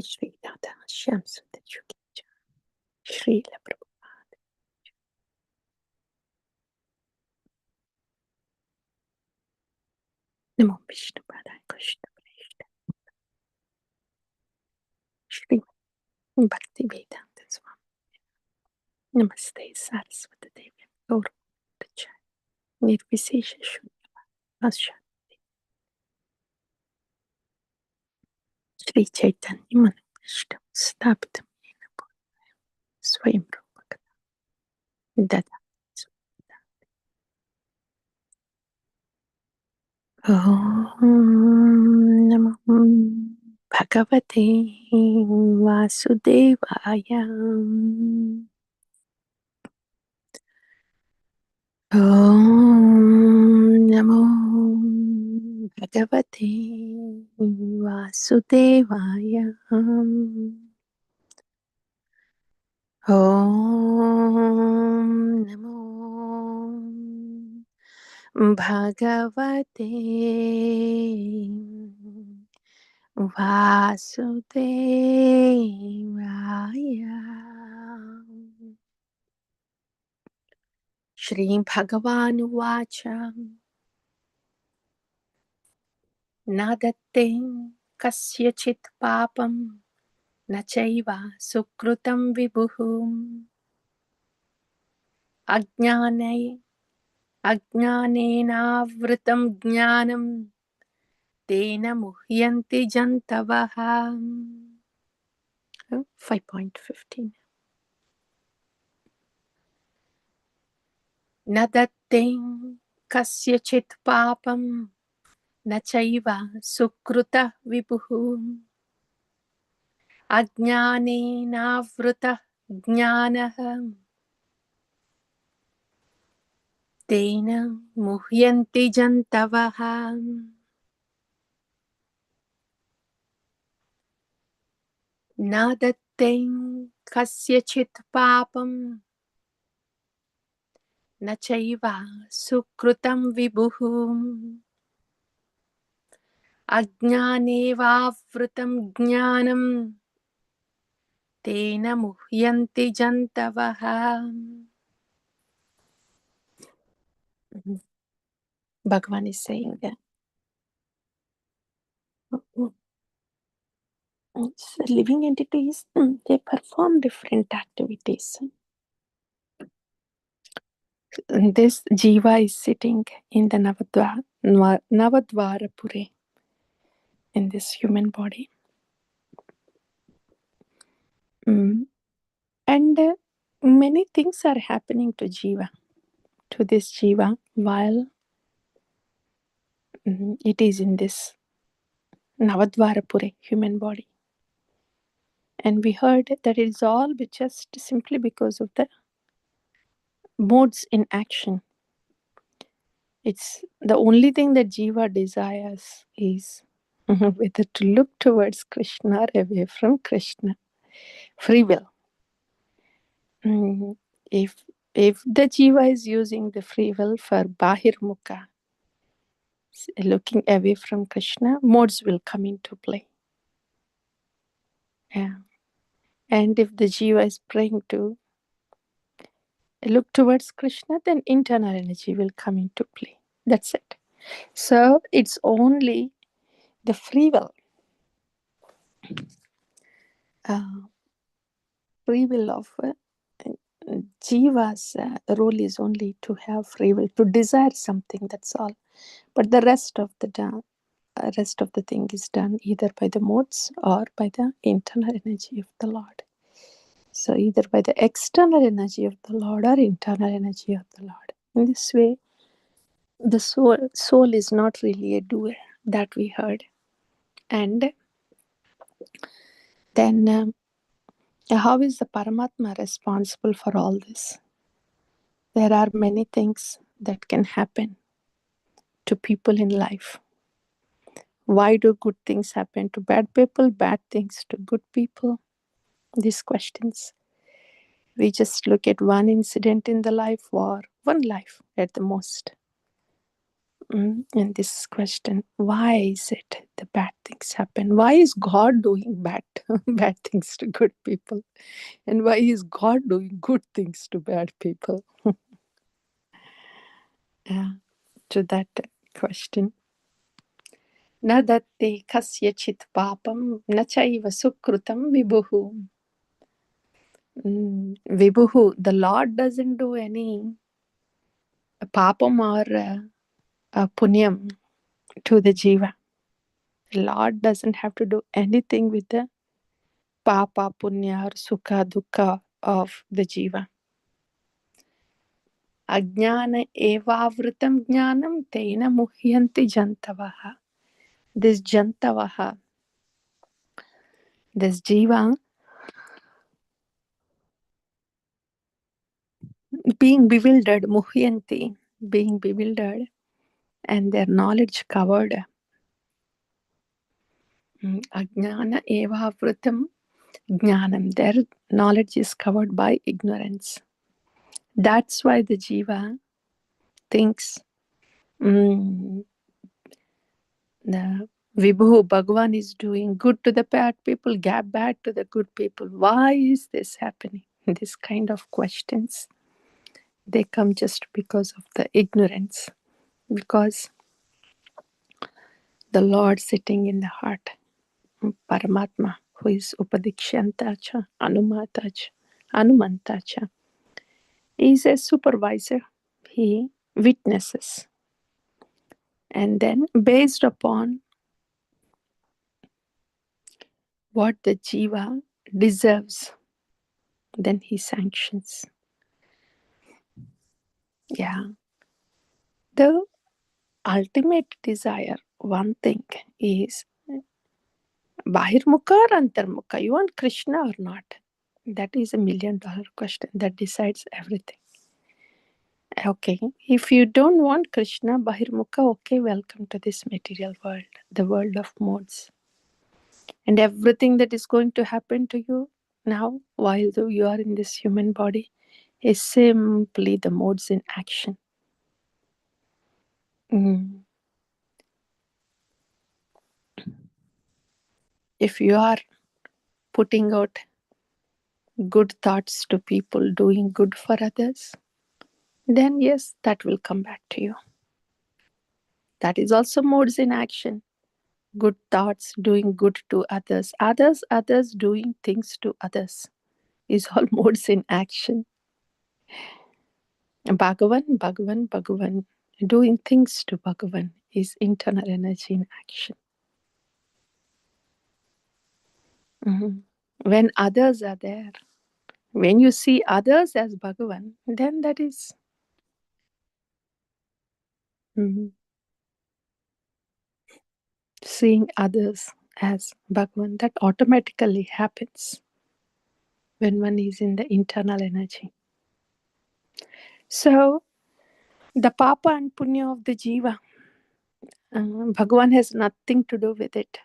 Shri Radha Shyam Sundar Juki Srila Prabhupada. Namo Vishnu Padaya Krishna Prishna Shri Bhakti Vedanta Swami Namaste Saraswati Devi Gauru Prachaya Nirvisesha Shunya Ashanti Shri Chaitanya Manishtam Stapitam Yena Bhutaya Swayam Rupakata Dada Om Namo Bhagavate Vasudevaya Om Namo Bhagavate Vasudevaya Om Namo Bhagavate Vasudevaya. Shri Bhagavan Vacha Nadatte Kasyachit Papam Nachaiva Sukrutam Vibhuhum Ajnanenavritam Jnanam Tena Muhyanti Jantavaha. 5.15. Nadatte Kasyachit Papam Nachaiva Sukruta Vibhuhum Ajnanenavritam Jnanaham Tena Muhyanti Jantavaha. Nadatte Kasyachit Papam Nachaiva Sukrutam Vibhuhum Ajnanevavrutam Jnanam Tena Muhyanti Jantavaha. Bhagavan is saying that living entities, they perform different activities. This jiva is sitting in the Navadvarapure, in this human body. And many things are happening to this jiva, while it is in this Navadvarapure human body. And we heard that it is all just simply because of the modes in action. It's the only thing that jiva desires is whether to look towards Krishna or away from Krishna. Free will. If the jiva is using the free will for bahirmukha, looking away from Krishna, modes will come into play. Yeah. And if the jiva is praying to look towards Krishna, then internal energy will come into play. That's it. So it's only the free will. Free will of jiva's role is only to have free will, to desire something, that's all. But the rest of the thing is done either by the modes or by the internal energy of the Lord. So either by the external energy of the Lord or internal energy of the Lord. In this way, the soul is not really a doer, that we heard. And then how is the Paramatma responsible for all this? There are many things that can happen to people in life. Why do good things happen to bad people, bad things to good people? These questions. We just look at one incident in the life, or one life at the most. And this question, why is it the bad things happen? Why is God doing bad things to good people? And why is God doing good things to bad people? Yeah, to that question. Na datte kasyachit papam na chaiva sukrutam vibhuhu. Vibhuhu, the Lord doesn't do any papam or punyam to the jiva. The Lord doesn't have to do anything with the papa, punya, or sukha, dukkha of the jiva. Ajnana evavritam jnanam tena muhyanti jantavaha. This jantavaha, this jiva, being bewildered, muhyanti, being bewildered, and their knowledge covered. Ajnana evavritam jnanam, their knowledge is covered by ignorance. That's why the jiva thinks the Vibhu Bhagavan is doing good to the bad people, bad to the good people. Why is this happening? This kind of questions, they come just because of the ignorance. Because the Lord sitting in the heart, Paramatma, who is Upadikshantacha, Anumantacha, is a supervisor. He witnesses. And then based upon what the jiva deserves, then he sanctions. Yeah. The ultimate desire, one thing is Bahirmukha or Antarmukha. You want Krishna or not? That is $1,000,000 question that decides everything. Okay, if you don't want Krishna, Bahirmukha, okay, welcome to this material world, the world of modes. And everything that is going to happen to you now, while you are in this human body, is simply the modes in action. If you are putting out good thoughts to people, doing good for others, then yes, that will come back to you. That is also modes in action. Good thoughts, doing good to others. Others doing things to others is all modes in action. Bhagavan. Doing things to Bhagavan is internal energy in action. When others are there, when you see others as Bhagavan, then that is seeing others as Bhagavan. That automatically happens when one is in the internal energy. So, the Papa and Punya of the Jiva, Bhagavan has nothing to do with it.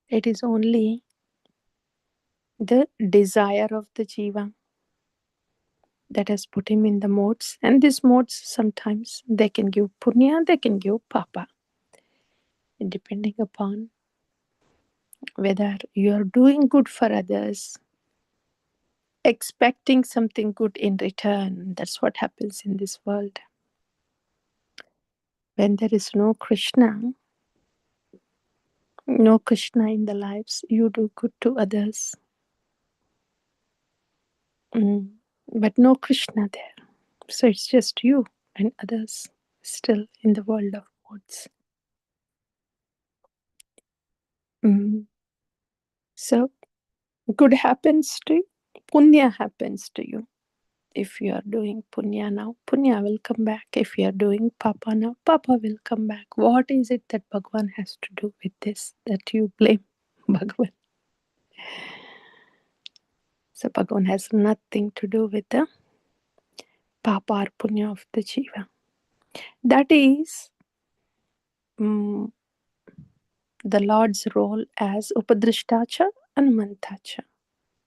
It is only the desire of the Jiva that has put him in the modes. And these modes, sometimes they can give Punya, they can give Papa, depending upon whether you are doing good for others, expecting something good in return. That's what happens in this world. When there is no Krishna in the lives, you do good to others. But no Krishna there. So it's just you and others still in the world of modes. So good happens to you, punya happens to you. If you are doing punya now, punya will come back. If you are doing papa now, papa will come back. What is it that Bhagavan has to do with this that you blame Bhagavan? So Bhagavan has nothing to do with the papa or punya of the jiva. That is the Lord's role as Upadrishtacha and Mantacha.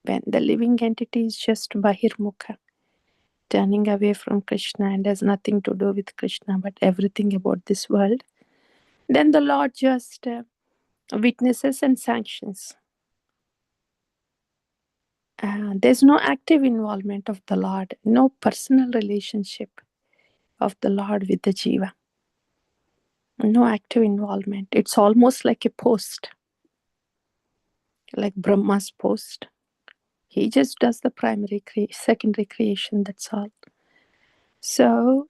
When the living entity is just Bahirmukha, turning away from Krishna and has nothing to do with Krishna but everything about this world, then the Lord just witnesses and sanctions. There's no active involvement of the Lord, no personal relationship of the Lord with the Jiva. No active involvement. It's almost like a post, like Brahma's post. He just does the secondary creation, that's all. So,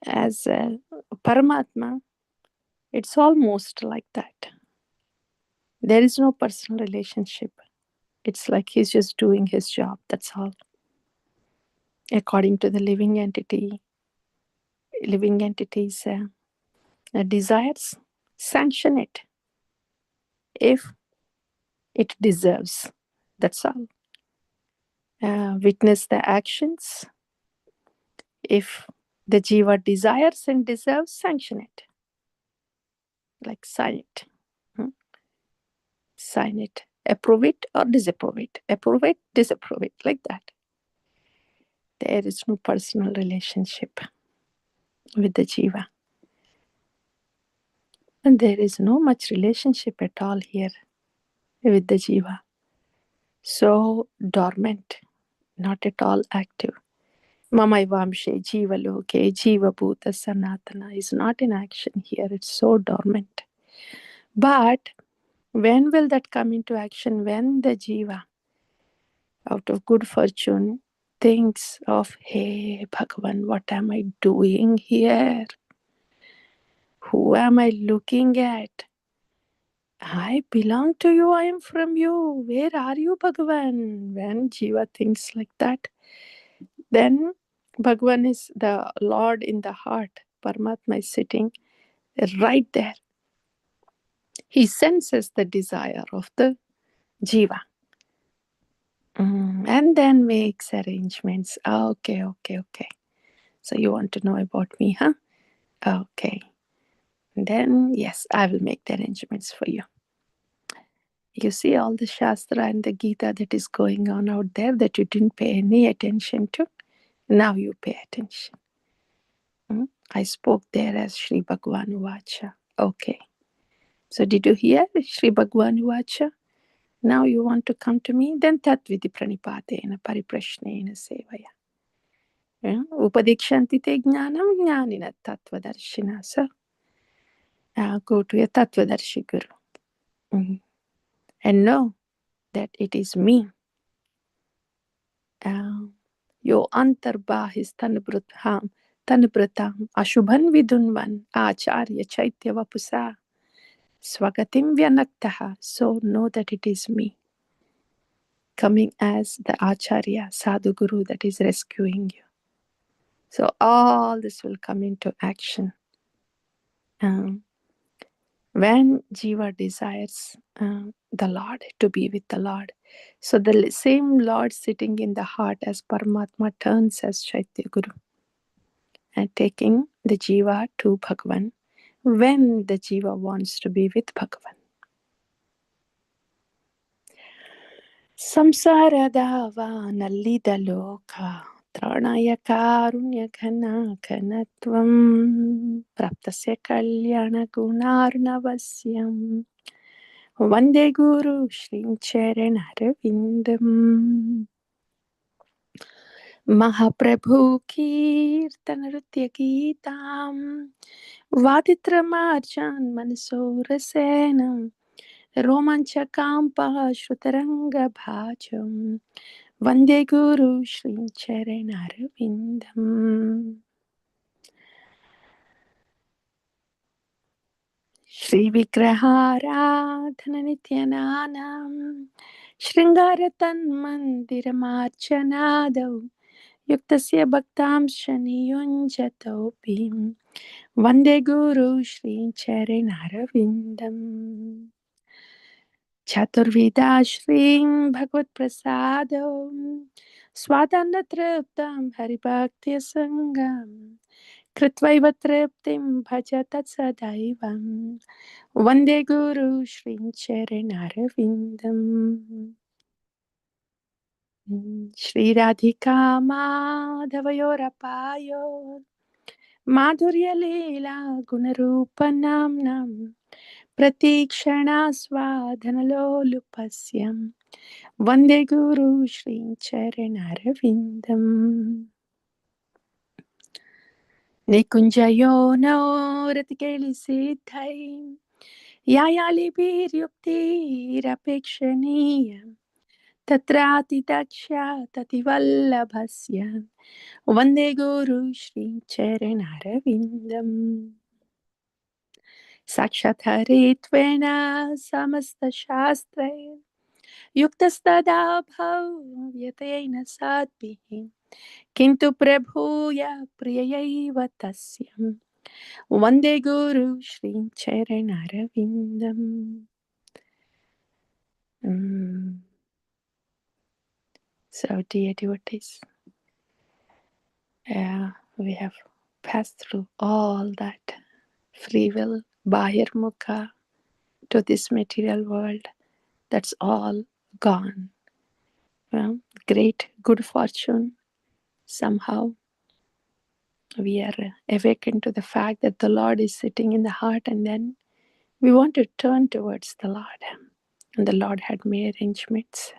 as a Paramatma, it's almost like that. There is no personal relationship. It's like he's just doing his job, that's all. According to the living entity's desires, sanction it if it deserves. That's all. Witness the actions. If the jiva desires and deserves, sanction it. Like sign it. Sign it. Approve it or disapprove it. Approve it, disapprove it. Like that. There is no personal relationship with the jiva. And there is no much relationship at all here with the jiva. So dormant, not at all active. Mamai Vamshe, Jiva Loke, Jiva Bhuta Sanatana is not in action here. It's so dormant. But when will that come into action? When the Jiva, out of good fortune, thinks of, hey, Bhagavan, what am I doing here? Who am I looking at? I belong to you, I am from you. Where are you, Bhagavan? When Jiva thinks like that, then Bhagavan is the Lord in the heart. Paramatma is sitting right there. He senses the desire of the Jiva. And then makes arrangements. Okay. So you want to know about me, huh? Okay. And then, yes, I will make the arrangements for you. You see all the Shastra and the Gita that is going on out there that you didn't pay any attention to. Now you pay attention. I spoke there as Sri Bhagavan Vacha. Okay. So did you hear Sri Bhagavan Vacha? Now you want to come to me? Then Tatvidi Pranipatena Pariprashnena Sevaya. Upadikshanti te jnanam jnanina tattvadarshina. So go to a tattvadarshi guru. And know that it is me. Yo antarbahis tanubrutam ashubhan vidunvan acharya chaitya vapusa swagatim vyanaktaha. So know that it is me coming as the acharya, sadhu guru that is rescuing you. So all this will come into action. When Jiva desires the Lord, to be with the Lord. So the same Lord sitting in the heart as Paramatma turns as Chaitya Guru and taking the Jiva to Bhagavan when the Jiva wants to be with Bhagavan. Samsarada nallida loka Tranaya karunya ghana ghanatvam praptasya kalyana gunarnavasyam Vande Guru Shri Charanarvindam. Mahaprabhu Kirtanarutya Geetam Vaditramarjan Mansorasenam Romanchakampa Shrutaranga Bhajam Vande Guru Shri Charanarvindam. Shri Vigraharadhana Nityananam Shringaratan Mandiramarchanadav Yuktasya Bhaktam Shaniyunjatopim Vande Guru Shri Charanarvindam. Chaturvida Shrim Bhagavad Prasadam Swadannatriptam Haribhakti Sangam Kritvaiva Triptim Bhajatat Sadaivam Vande Guru Shri Charanarvindam. Shri Radhika Madhavayorapayo Madhurya Leela Gunarupanam Pratikshana Swadhanalolupasyam Vande Guru Shri Charanarvindam Nikunjayo no Ratikeli Siddhai Yayali Bir Rapekshaniya Tatrati Daksha Tativallabhasya Vande Guru Shri Charanarvindam Sakshatharetvena Samasta Shastre Yuktastada Bhavyatena Sadbhi Kintu Prabhuya Priyaiva Tasyam Vande Guru Shri Charanarvindam. So, dear devotees, we have passed through all that free will, bahirmukha, to this material world. That's all gone. Great good fortune. Somehow we are awakened to the fact that the Lord is sitting in the heart, and then we want to turn towards the Lord. And the Lord had made arrangements.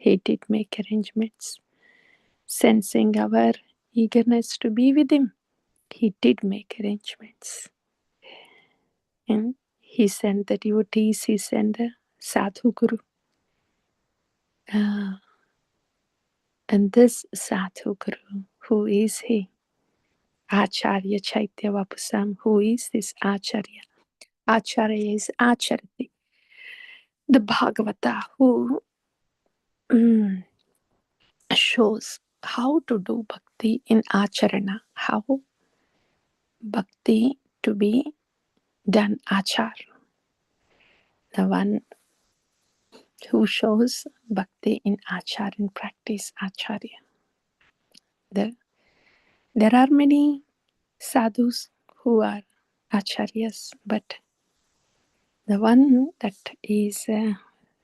He did make arrangements. Sensing our eagerness to be with Him, He did make arrangements. And He sent the devotees, He sent the Sadhu Guru. And this Sadhu Guru, who is he? Acharya Chaitya Vapusam. Who is this Acharya? Acharya is Acharati, the Bhagavata, who shows how to do bhakti in Acharana, how bhakti to be done Achar. The one who shows bhakti in Achar, in practice, Acharya. There are many sadhus who are Acharyas, but the one that is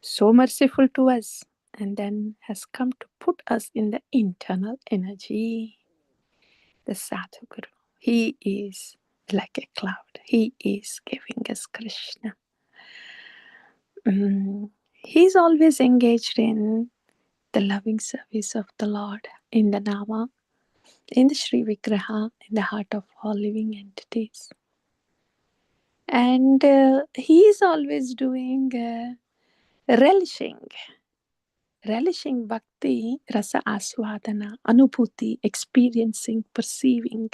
so merciful to us and then has come to put us in the internal energy, the Sadhu Guru. He is like a cloud. He is giving us Krishna. He's always engaged in the loving service of the Lord, in the Nama, in the Sri Vigraha, in the heart of all living entities. And he is always doing relishing bhakti, rasa aswadana, anubhuti, experiencing, perceiving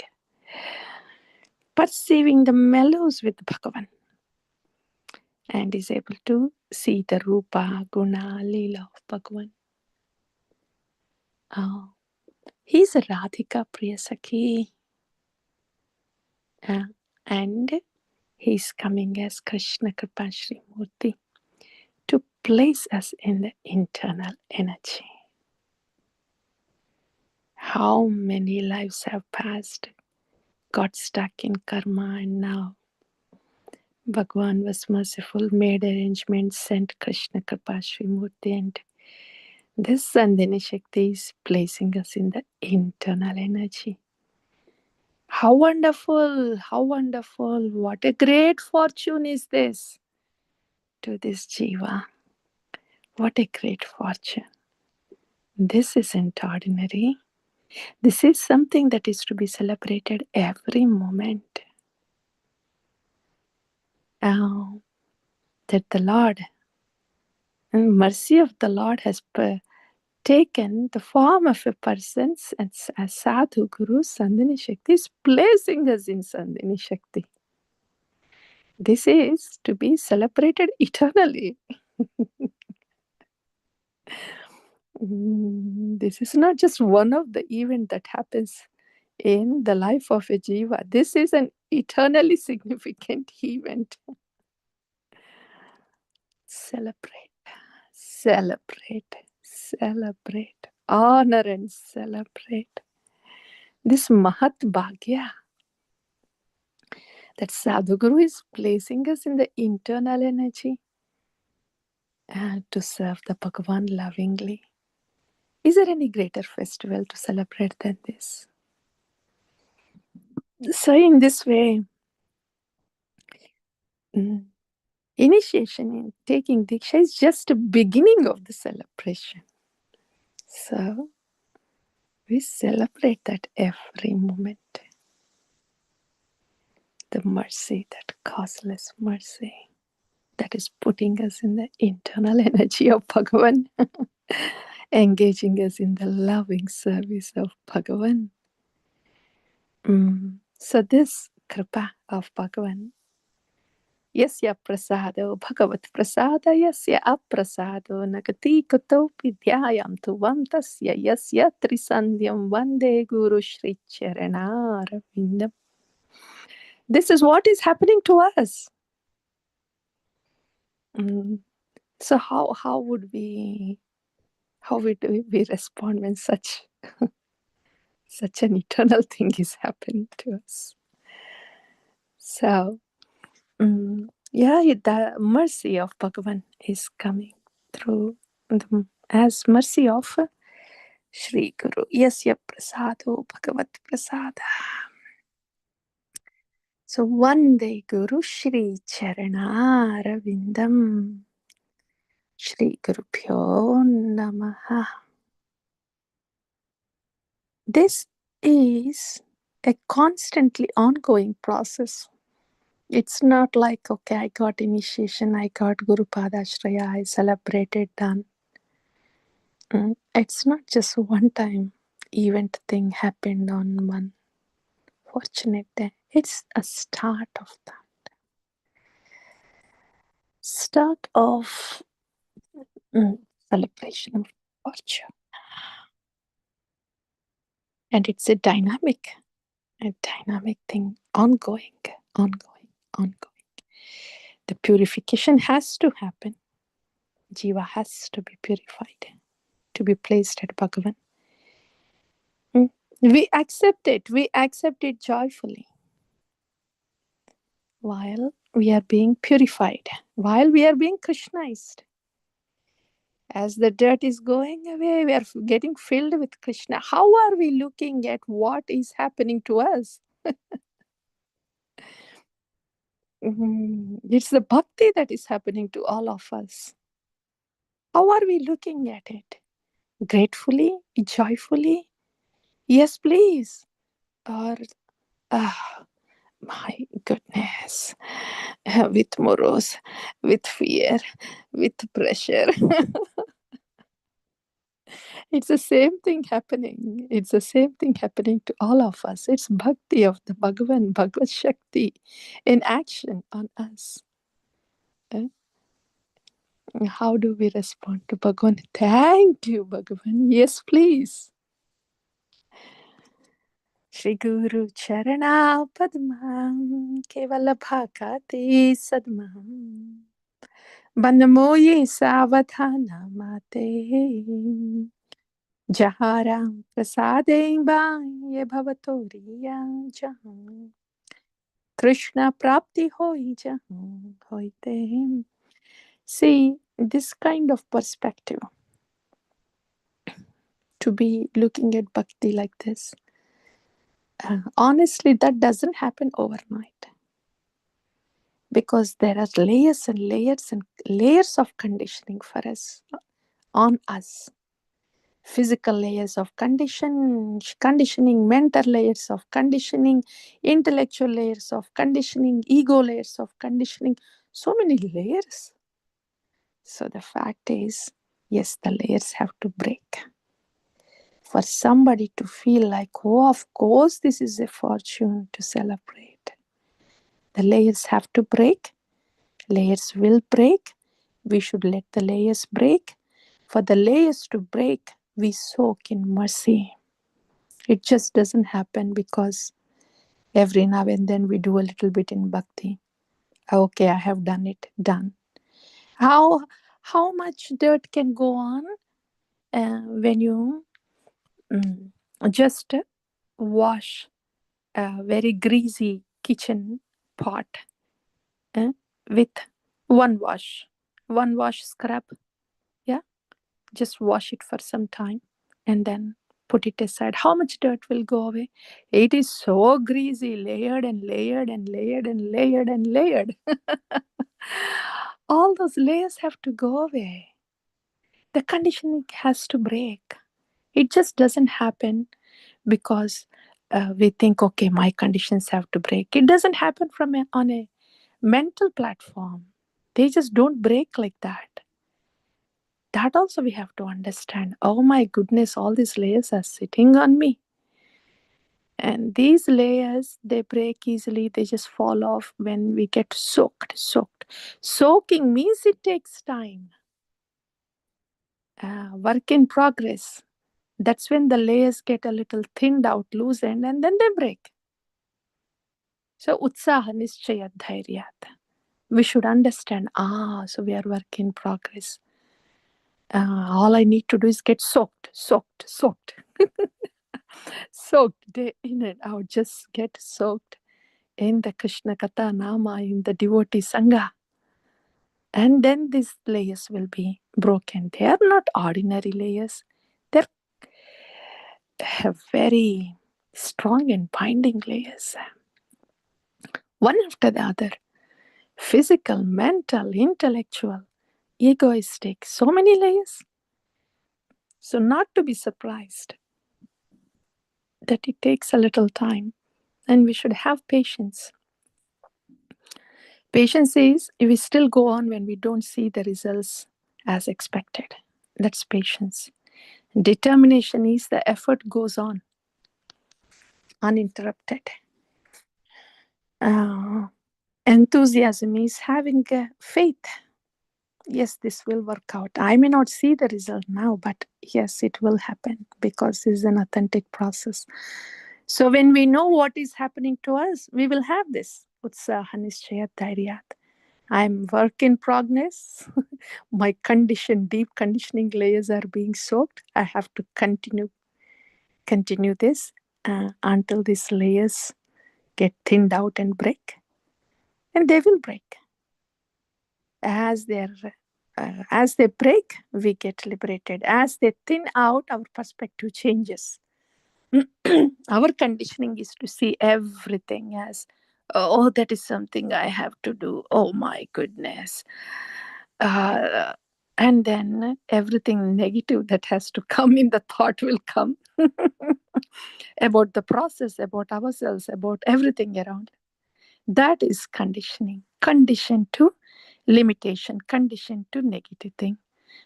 the mellows with Bhagavan, and is able to see the rupa, guna, leela of Bhagavan. He's a Radhika Priyasakhi, and he's coming as Krishna Kripa Shri Murti to place us in the internal energy. How many lives have passed, got stuck in karma, and now Bhagwan was merciful, made arrangements, sent Krishna Kripa Shri Murti, and this Sandhini Shakti is placing us in the internal energy. How wonderful, how wonderful, what a great fortune is this to this Jiva. What a great fortune. This isn't ordinary. This is something that is to be celebrated every moment. That the Lord, and mercy of the Lord has taken the form of a person, and as Sadhu Guru Sandhini Shakti is placing us in Sandhini Shakti. This is to be celebrated eternally. This is not just one of the events that happens in the life of a jiva. This is an eternally significant event. Celebrate, celebrate, celebrate, honor and celebrate this Mahat Bhagya that Sadhguru is placing us in the internal energy to serve the Bhagavan lovingly. Is there any greater festival to celebrate than this? So, in this way, mm, initiation in taking Diksha is just a beginning of the celebration. So, we celebrate that every moment. The mercy, that causeless mercy that is putting us in the internal energy of Bhagavan, engaging us in the loving service of Bhagavan. So this kripa of Bhagavan, yasya prasado bhagavat prasada yasya aprasado nagati kutopi dhyayam tuvam tasya yasya trisandyam vande guru shri charanarvindam. This is what is happening to us. So how would we respond when such an eternal thing is happening to us? So the mercy of Bhagavan is coming through as mercy of Shri Guru. Yasya prasado bhagavat prasada. So one day Guru Shri Charanarvindam. Shri Guru Pyo Namaha. This is a constantly ongoing process. It's not like, okay, I got initiation, I got Guru Padashraya, I celebrated, done. It's not just one time event thing happened on one fortunate day. It's a start of that. Start of celebration of fortune. And it's a dynamic thing, ongoing. The purification has to happen. Jiva has to be purified, to be placed at Bhagavan. We accept it joyfully. While we are being purified, while we are being Krishnaized. As the dirt is going away, we are getting filled with Krishna. How are we looking at what is happening to us? It's the bhakti that is happening to all of us. How are we looking at it? Gratefully? Joyfully? Yes, please. Or, my goodness, with morose, with fear, with pressure. It's the same thing happening. It's the same thing happening to all of us. It's bhakti of the Bhagavan, Bhagavad Shakti in action on us. How do we respond to Bhagavan? Thank you, Bhagavan. Yes, please. Shri Guru Charana Padmam Kevala Bhakati Sadmam Bandamoye Savadhana Mate Jaharam Prasadem Bhaya Bhavatoriya Jaham Krishna Prapti Hoi Jaham Hoite. See, this kind of perspective, to be looking at bhakti like this, honestly, that doesn't happen overnight. Because there are layers and layers and layers of conditioning for us, on us. Physical layers of conditioning, mental layers of conditioning, intellectual layers of conditioning, ego layers of conditioning, so many layers. So the fact is, yes, the layers have to break. For somebody to feel like, oh, of course, this is a fortune to celebrate. The layers have to break. Layers will break. We should let the layers break. For the layers to break, we soak in mercy. It just doesn't happen because every now and then we do a little bit in bhakti. Okay, I have done it. Done. How much dirt can go on when you just wash a very greasy kitchen pot with one wash scrub? Yeah, just wash it for some time. and then put it aside. How much dirt will go away? It is so greasy, layered and layered and layered and layered and layered. All those layers have to go away. The conditioning has to break. It just doesn't happen because we think, okay, my conditions have to break. It doesn't happen on a mental platform. They just don't break like that. That also we have to understand. Oh my goodness, all these layers are sitting on me. And these layers, they break easily. They just fall off when we get soaked. Soaking means it takes time. Work in progress. That's when the layers get a little thinned out, loosened, and then they break. So, utsaha nischaya dhairyat. We should understand, so we are work in progress. All I need to do is get soaked. Soaked day in and out. Just get soaked in the Krishna Katha Nama, in the devotee Sangha. And then these layers will be broken. They are not ordinary layers. They're very strong and binding layers. One after the other. Physical, mental, intellectual, egoistic. So many layers. So not to be surprised that it takes a little time. And we should have patience. Patience is we still go on when we don't see the results as expected. That's patience. Determination is the effort goes on uninterrupted. Enthusiasm is having faith. Yes, this will work out. I may not see the result now, but yes, it will happen because this is an authentic process. So when we know what is happening to us, we will have this. Utsaha nischaya dhairyat. I'm work in progress. My deep conditioning layers are being soaked. I have to continue this until these layers get thinned out and break. And they will break. As they break, we get liberated. As they thin out, our perspective changes. Our conditioning is to see everything as, oh, that is something I have to do. Oh my goodness. Uh, and then everything negative that has to come in the thought will come about the process, about ourselves, about everything around. That is conditioning. Conditioned to limitation, conditioned to negative thing.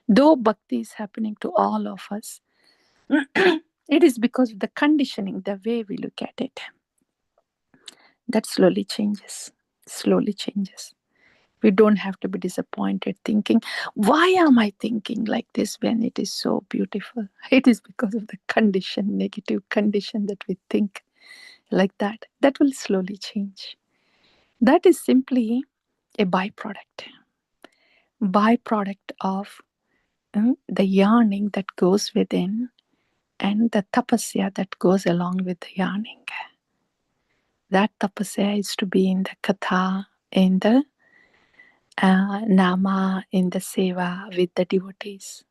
Though bhakti is happening to all of us, it is because of the conditioning, the way we look at it. That slowly changes. We don't have to be disappointed thinking, why am I thinking like this when it is so beautiful? It is because of the condition, negative condition that we think like that. That will slowly change. That is simply a byproduct of the yearning that goes within and the tapasya that goes along with the yearning. That tapasya is to be in the katha, in the nama, in the seva with the devotees.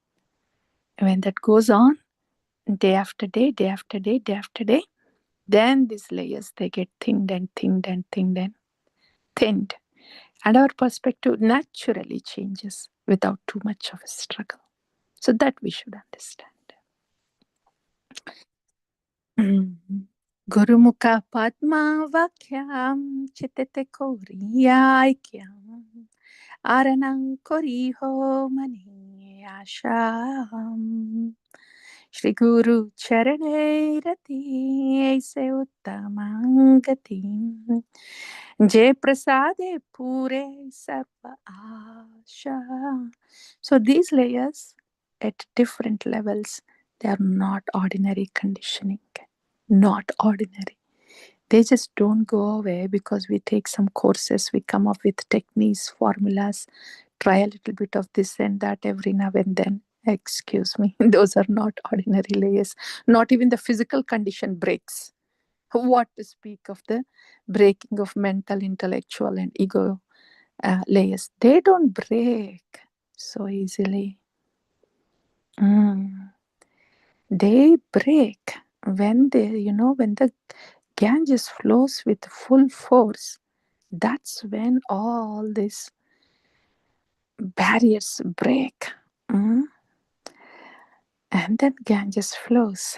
When that goes on, day after day, day after day, day after day, then these layers, they get thinned and thinned and thinned and thinned. And our perspective naturally changes without too much of a struggle. So that we should understand. Gurumukha Padma Vakyam Chitete Koriyaikyam Aranang Koriho Mani Asham Shri Guru Charane Rati Se Uttamangati Jai Prasade Pure Sarva Asha. So these layers at different levels, they are not ordinary conditioning. Not ordinary. They just don't go away because we take some courses, we come up with techniques, formulas, try a little bit of this and that every now and then. Excuse me, those are not ordinary layers. Not even the physical condition breaks. What to speak of the breaking of mental, intellectual, and ego layers? They don't break so easily. They break when when the Ganges flows with full force. That's when all these barriers break. Mm. And then Ganges flows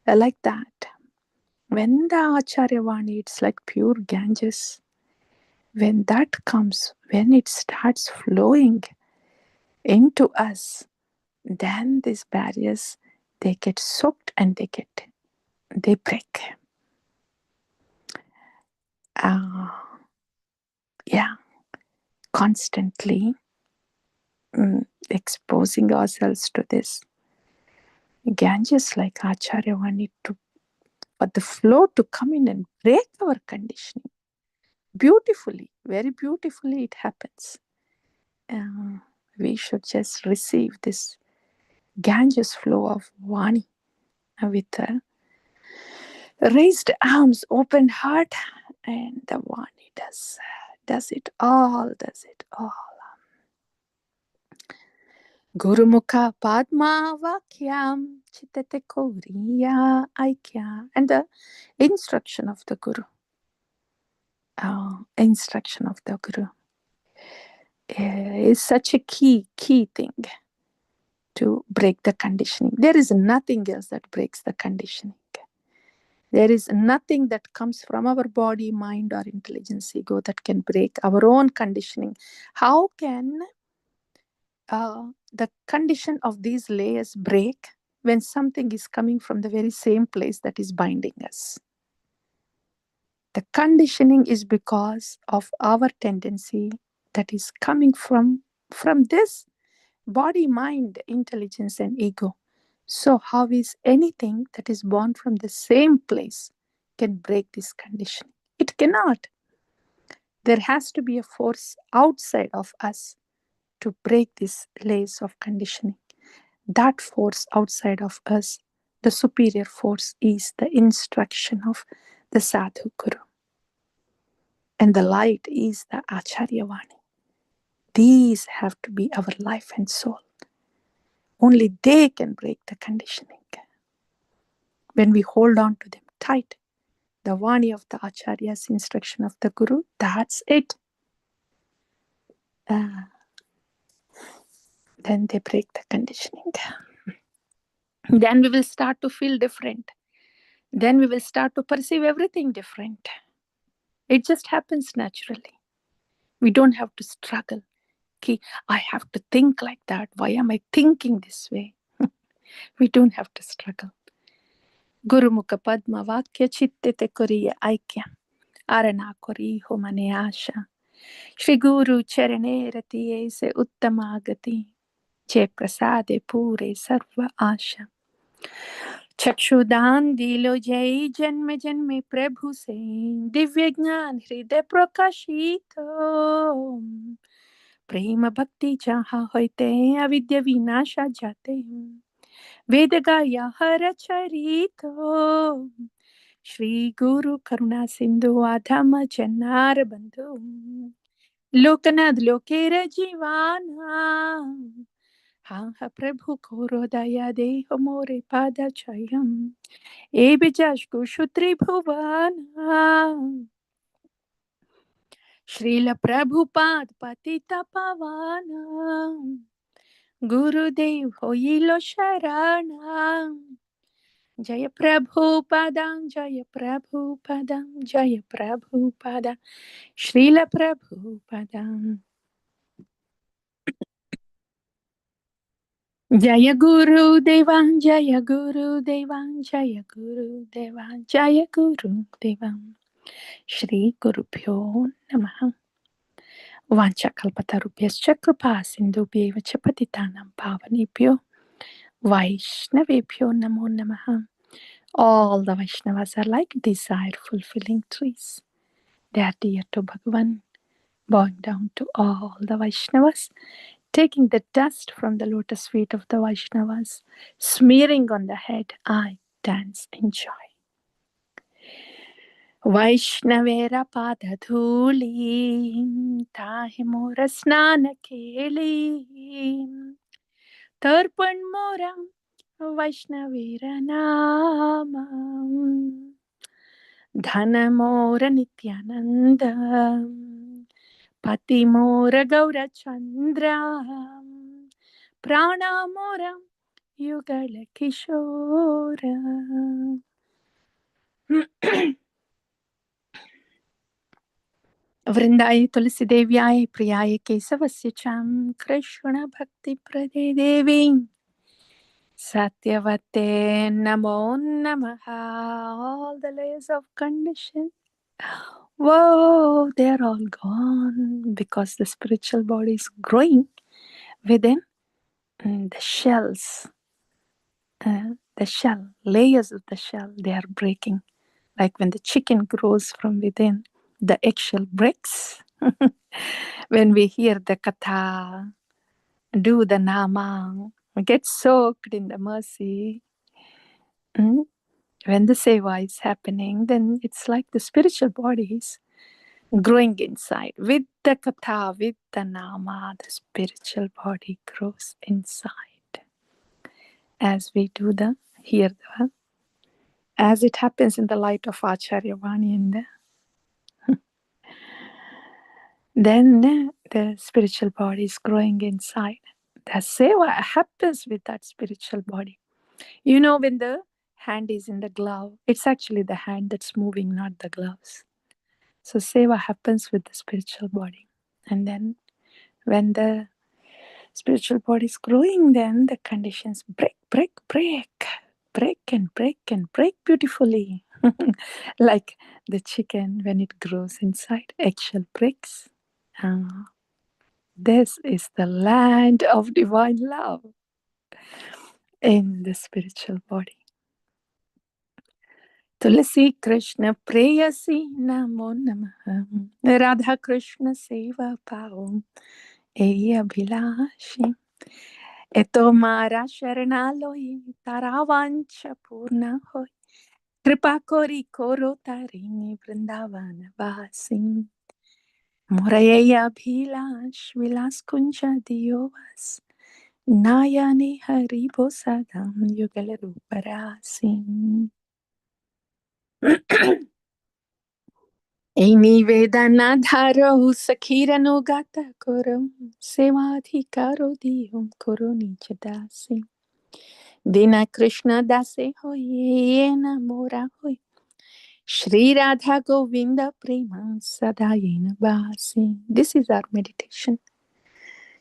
like that. When the Acharya Vani, it's like pure Ganges. When that comes, when it starts flowing into us, then these barriers, they get soaked and they break. Uh, yeah, constantly exposing ourselves to this. Ganges like Acharya Vani to for the flow to come in and break our conditioning. Beautifully, very beautifully it happens. We should just receive this Ganges flow of Vani with raised arms, open heart, and the Vani does it all, does it all. Gurumukha Padma Vakyam Chitate Koriya Aikya. And the instruction of the Guru. Instruction of the Guru is such a key thing to break the conditioning. There is nothing else that breaks the conditioning. There is nothing that comes from our body, mind, or intelligence, ego that can break our own conditioning. How can the condition of these layers break when something is coming from the very same place that is binding us? The conditioning is because of our tendency that is coming from this body, mind, intelligence, and ego. So how is anything that is born from the same place can break this conditioning? It cannot. There has to be a force outside of us to break these layers of conditioning. That force outside of us, the superior force, is the instruction of the Sadhu Guru. And the light is the Acharya Vani. These have to be our life and soul. Only they can break the conditioning. When we hold on to them tight, the Vani of the Acharya's instruction of the Guru, that's it. Then they break the conditioning. Then we will start to feel different. Then we will start to perceive everything different. It just happens naturally. We don't have to struggle. Okay, I have to think like that. Why am I thinking this way? We don't have to struggle. Gurumukha Padma Vakya Chittete Koriya Aikya Arana Kori Homane Asha Shri Guru Charane Ratiye Se Uttamagati Je Prasade Pure Sarva Asha चक्षुदान दिलो जय जन्म जन्मे प्रभु से दिव्य ज्ञान हृदय प्रकाशित प्रेम भक्ति जहाँ होते अविद्या विनाशा जाते वेद गाया हर चरित श्री गुरु करुणा सिंधु आधम जनार बंधु लोकनाथ लोकेर जीवाना हाँ प्रभु को दया दे हो मोरे पाद चयम ए बिजाशको त्रिभुवन श्रील प्रभुपाद पतित पावन गुरुदेव होइलो शरण जय प्रभुपादं जय प्रभुपादं जय प्रभुपादं श्रील प्रभुपादं जय गुरुदेवा जय गुरुदेवा जय गुरुदेवा जय गुरुदेवा श्री गुरुभ्यो नमः वाञ्छाकल्पतरुभ्यश्च कृपा सिन्धुभ्यैव च पतितानां पावनेभ्यो वैष्णवेभ्यो नमो नमः. All the Vaishnavas are like desire fulfilling trees. They are dear to Bhagavan. Bowing down to all the Vaishnavas, taking the dust from the lotus feet of the Vaishnavas, smearing on the head, I dance in joy. Vaishnavera padadhuli, tahe mora snana keli, tarpan mora Vaishnaviranaam Dhanamora Nityananda Patimora Gaurachandra Pranamora Yugala Kishora. Vrindai Tulsi Devyai Priyai Kesavasya Cham Krishna Bhakti Prade Devi Satyavate Namo Namaha. All the layers of condition, whoa, they're all gone because the spiritual body is growing within the shells. The shell, layers of the shell, they are breaking. Like when the chicken grows from within, the eggshell breaks. When we hear the katha, do the nama, get soaked in the mercy. When the seva is happening, then it's like the spiritual body is growing inside. With the katha, with the nama, the spiritual body grows inside. As we do the, hear the, as it happens in the light of Acharya Vani in the then the spiritual body is growing inside. The seva happens with that spiritual body. You know, when the hand is in the glove, it's actually the hand that's moving, not the gloves. So seva happens with the spiritual body. And then when the spiritual body is growing, then the conditions break, break, break, break and break and break beautifully. Like the chicken when it grows inside, eggshell breaks. This is the land of divine love in the spiritual body. Tulasi Krishna Preyasi Namo Namaha Radha Krishna Seva Pao Eya Bhilashi Eto Mara Sharanaloi Taravancha Purna Hoi Kripa Kori Koro Tarini Vrindavana Vasi Muraya Bhilash Vilas Kunja Diovas Nayani Haribo Sadam Yugalaru Parasi. Eni Vedana Dharo Sakirano Gata Koro Sevadhi Karo Diyum Koroni Chadasi Dina Krishna Dase Hoy Yena Mora Hoy Shri Radha Govinda Prema Sadayena Basi. This is our meditation.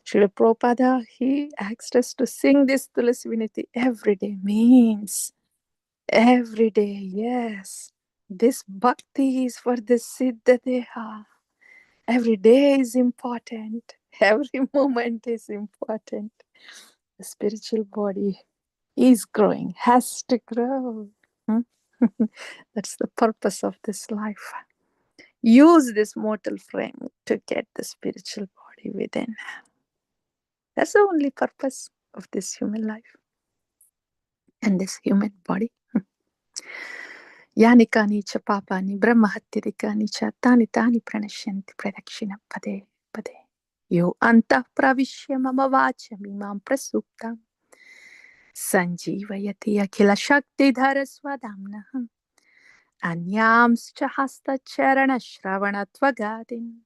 Srila Prabhupada, he asked us to sing this Tulasi Vinati every day. Means every day, yes. This bhakti is for the Siddha Deha. Every day is important. Every moment is important. The spiritual body is growing, has to grow. That's the purpose of this life. Use this mortal frame to get the spiritual body within. That's the only purpose of this human life and this human body. Yani kani cha papani brahmahatirikani cha tani tani pranashyanti pradakshina pade pade. Yo antah pravishya mama vacham imam prasuptam sanjivayati akhila shakti dharasvadamnaham anyamscha hasta charana shravana tvagadin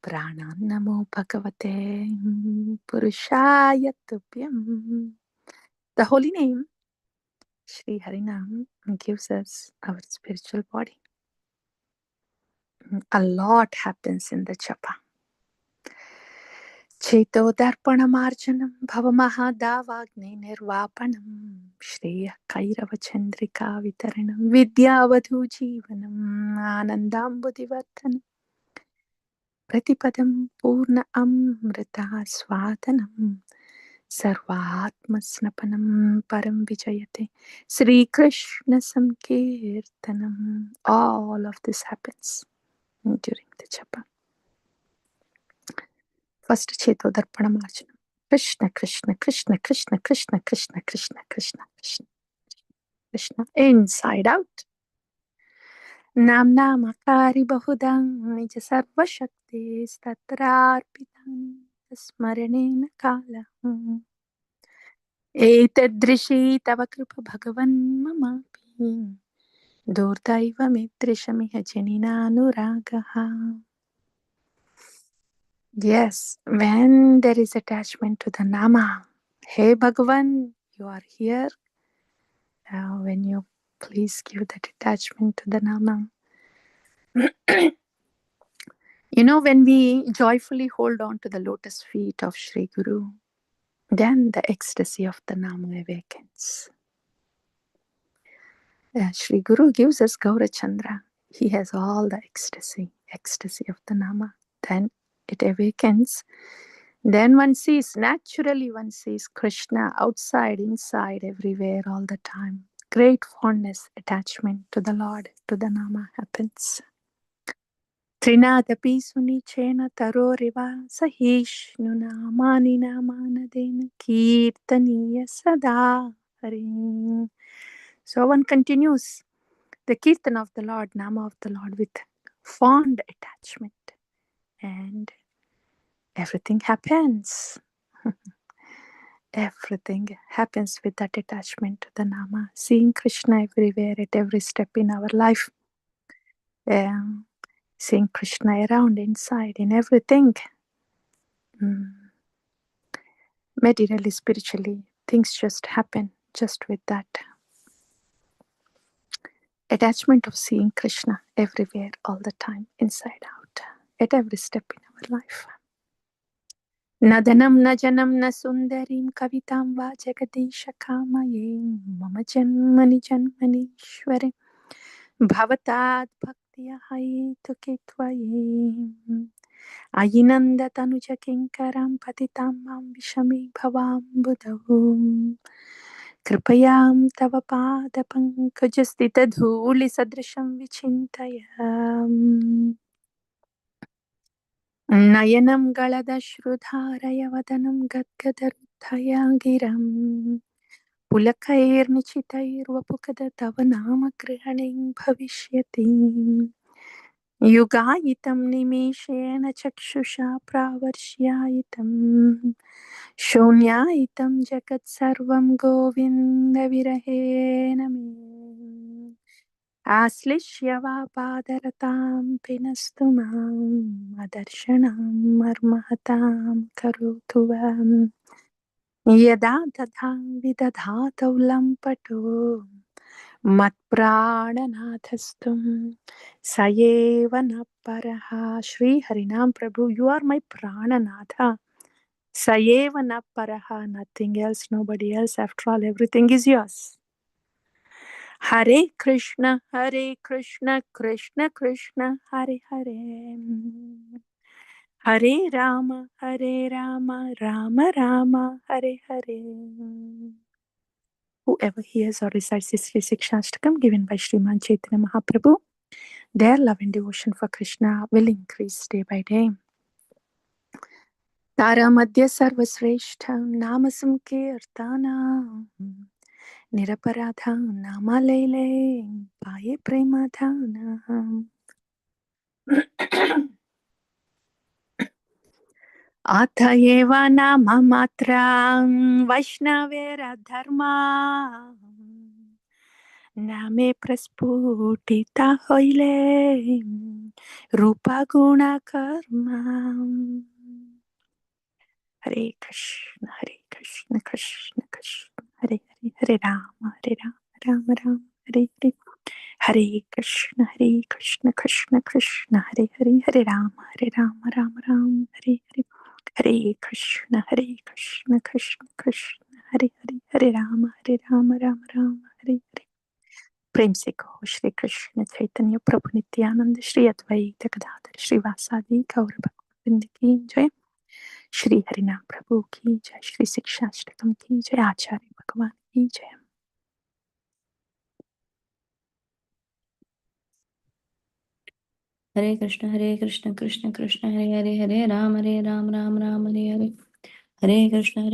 pranan namo bhagavate purushaya tubhyam. The holy name Shri Harinam gives us our spiritual body. A lot happens in the japa. Cheto darpanamarjanam bhavamahadavagne nirvapanam Shreya kairava chandrika vitaranam vidyavadhu jivanam anandambudhivartanam pratipadam purna amrita swatanam sarvatmasnapanam param vijayate Sri Krishna Sankirtanam. All of this happens during the japa. First Cheto Darpana Marjanam. Krishna, Krishna, Krishna, Krishna, Krishna, Krishna, Krishna, Krishna, Krishna, Krishna. Inside out. Nam Namakari Bahudam Nija Sarva Shakti Statrarpitam Smaranena Kala. एतदृशी तव कृप भगवन् ममापि दुर्दैवमीदृशमिह जनिनानुरागः. Yes, when there is attachment to the Nama, hey Bhagavan, you are here. When you please give that attachment to the Nama. When we joyfully hold on to the lotus feet of Sri Guru, then the ecstasy of the Nama awakens. Sri Guru gives us Gaurachandra. He has all the ecstasy of the Nama. Then it awakens. Then naturally one sees Krishna outside, inside, everywhere, all the time. Great fondness, attachment to the Lord, to the Nama happens. Trinadapi sunichena taroriva sahishnuna manina manadena kirtaniya sada hari. So one continues the kirtan of the Lord, Nama of the Lord with fond attachment, and everything happens. Everything happens with that attachment to the Nama. Seeing Krishna everywhere at every step in our life. Seeing Krishna around, inside, in everything. Materially, spiritually, things just happen just with that attachment of seeing Krishna everywhere, all the time, inside out, at every step in our life. न धनं न जनं न सुन्दरीं कवितां वा जगदीश कामये मम जन्मनि जन्मनीश्वरे भवतात् भक्त्या हेतुके त्वयि अयि नन्दतनुज किङ्करां पतितां मां विषमे भवाम्बुधौ कृपयां तव पादपङ्कजस्थितधूलिसदृशं विचिन्तय नयनं गलदश्रुधारय वदनं गद्गदरुद्धया गिरम् पुलकैर्निचितैर्वपुकद तव नाम गृहणे भविष्यति युगायितं निमेषेण चक्षुषा प्रावर्ष्यायितं शून्यायितं जगत्सर्वं गोविन्दविरहेण मे आश्लिष्य वा पादरतां पिनस्तु माम् अदर्शनां मर्महतां करोतु वाम् यदा तथा विदधातौ लम्पटो मत्प्राणनाथस्तुं स एव न परः. Shri Harinam Prabhu, you are my prananatha. स एव न परः, nothing else, nobody else. After all, everything is yours. Hare Krishna, Krishna Krishna, Hare Hare. Hare Rama, Rama Rama, Hare Hare. Whoever hears or recites this Sri Sikshastakam given by Sriman Chaitanya Mahaprabhu, their love and devotion for Krishna will increase day by day. Tara Madhya Sarvasreshta Nama Samkirtana Niraparadha Nama Lele Paye Premadhana. Atha eva nama matra Vaishnavera dharma Name prasputita hoile Rupa guna karma. Hare Krishna, Krishna Krishna, Hare Hare, Hare Rama, Rama Rama, Hare Hare. Hare Krishna, Krishna Krishna, Hare Hare, Hare Rama, Rama Rama, Hare Hare. Hare Krishna, Krishna Krishna, Hare Hare, Hare Rama, Rama Rama, Hare Hare. प्रेम से कहो श्री कृष्ण चैतन्य प्रभु नित्यानंद श्री अद्वैत गदाधर श्रीवासादि गौर भक्तवृंद की जय. श्री हरिनाम प्रभु की जय. श्री शिक्षाष्टकम की जय. आचार्य भगवान की जय. हरे कृष्ण कृष्ण कृष्ण हरे हरे, हरे राम राम राम हरे हरे. हरे कृष्ण